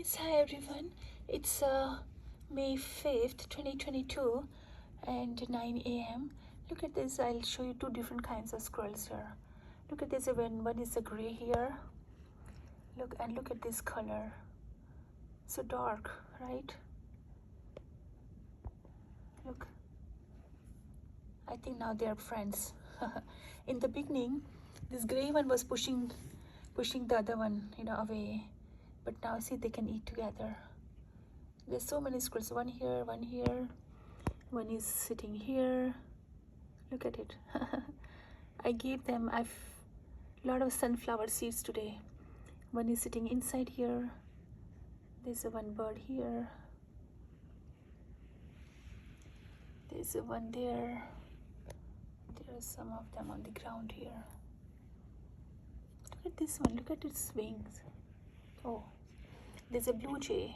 Yes, hi everyone. It's May 5th, 2022 and 9 a.m. Look at this. I'll show you two different kinds of squirrels here. Look at this. One is a gray here. Look at this color. So dark, right? Look. I think now they are friends. In the beginning, this gray one was pushing the other one, away. But now see, they can eat together. There's so many squirrels. One here, one here. One is sitting here. Look at it. I gave them a lot of sunflower seeds today. One is sitting inside here. There's a one bird here. There's a one there. There are some of them on the ground here. Look at this one. Look at its wings. Oh, there's a blue jay.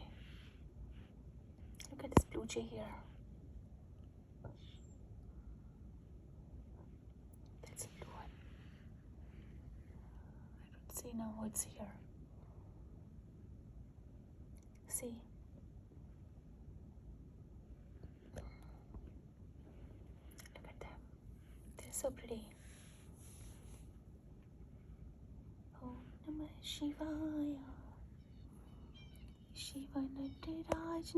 Look at this blue jay here. That's a blue one. I don't see now what's here. See? Look at them. They're so pretty. Oh, Namah Shivaya. Shiva Natiraj,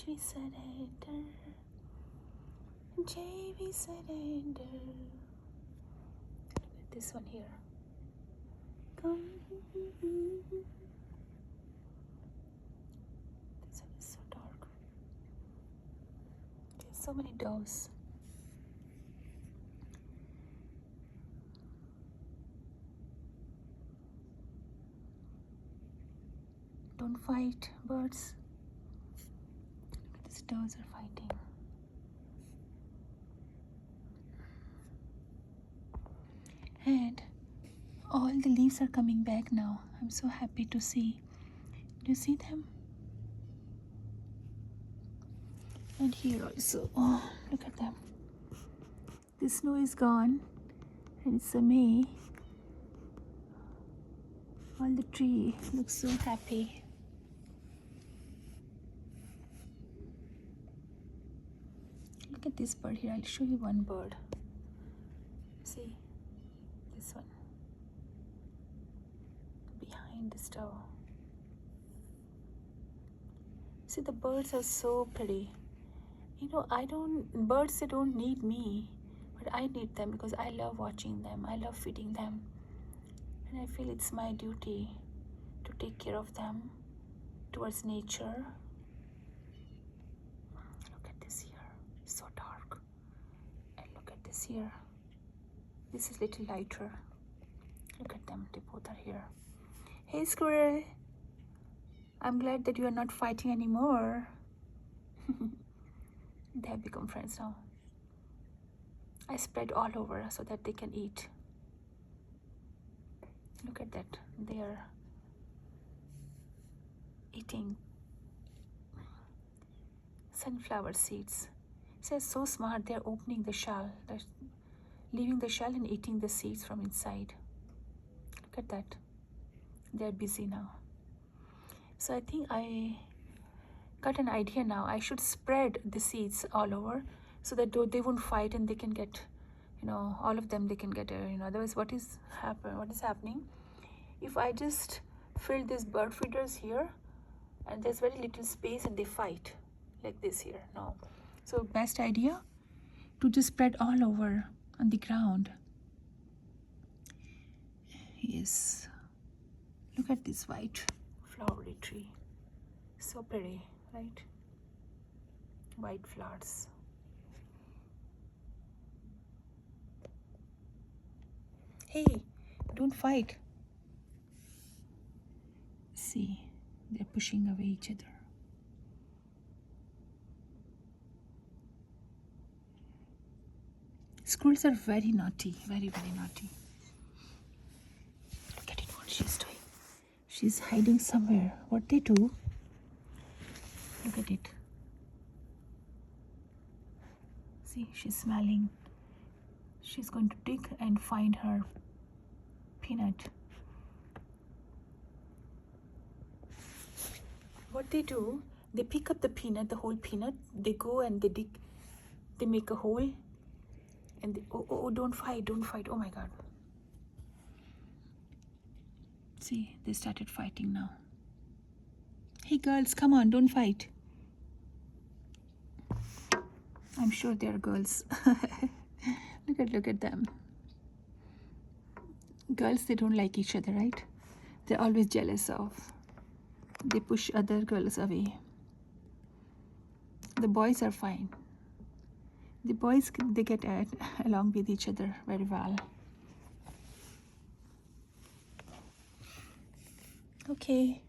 we surrender. Jai, we surrender. Look at this one here. Come. This one is so dark. There's so many doves. Don't fight, birds. Look at these doves are fighting. And all the leaves are coming back now. I'm so happy to see. Do you see them? And here also. Oh, look at them. The snow is gone. And it's a May. All the tree looks so happy. Look at this bird here. I'll show you one bird. See? This one. Behind the stove. See, the birds are so pretty. Birds, they don't need me, but I need them because I love watching them. I love feeding them. And I feel it's my duty to take care of them towards nature. Look at this here. So dark. And look at this here. This is little lighter. Look at them. They both are here. Hey, squirrel. I'm glad that you are not fighting anymore. They have become friends now. I spread all over so that they can eat. Look at that. They are eating sunflower seeds. They're so smart. They're opening the shell. They're leaving the shell and eating the seeds from inside. Look at that. They're busy now. So I think I got an idea now. I should spread the seeds all over so that they won't fight and they can get, all of them, they can get, otherwise what is happening? If I just fill these bird feeders here and there's very little space and they fight like this here. No. So best idea to just spread all over on the ground. Yes. Look at this white flowery tree. So pretty, right? White flowers. Hey, don't fight. See, they're pushing away each other. Squirrels are very naughty, very, very naughty. Look at it, what she's doing. She's hiding somewhere. What they do? Look at it. See, she's smelling. She's going to dig and find her peanut. what they do, they pick up the peanut, the whole peanut, they go and they dig, they make a hole, and they, oh, don't fight, oh my God. See, they started fighting now. Hey girls, come on, don't fight. I'm sure they're girls. Look at them. Girls, they don't like each other, right? They're always jealous of. They push other girls away. The boys are fine. The boys, they get along with each other very well. Okay.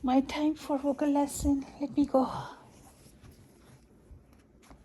My time for vocal lesson. Let me go.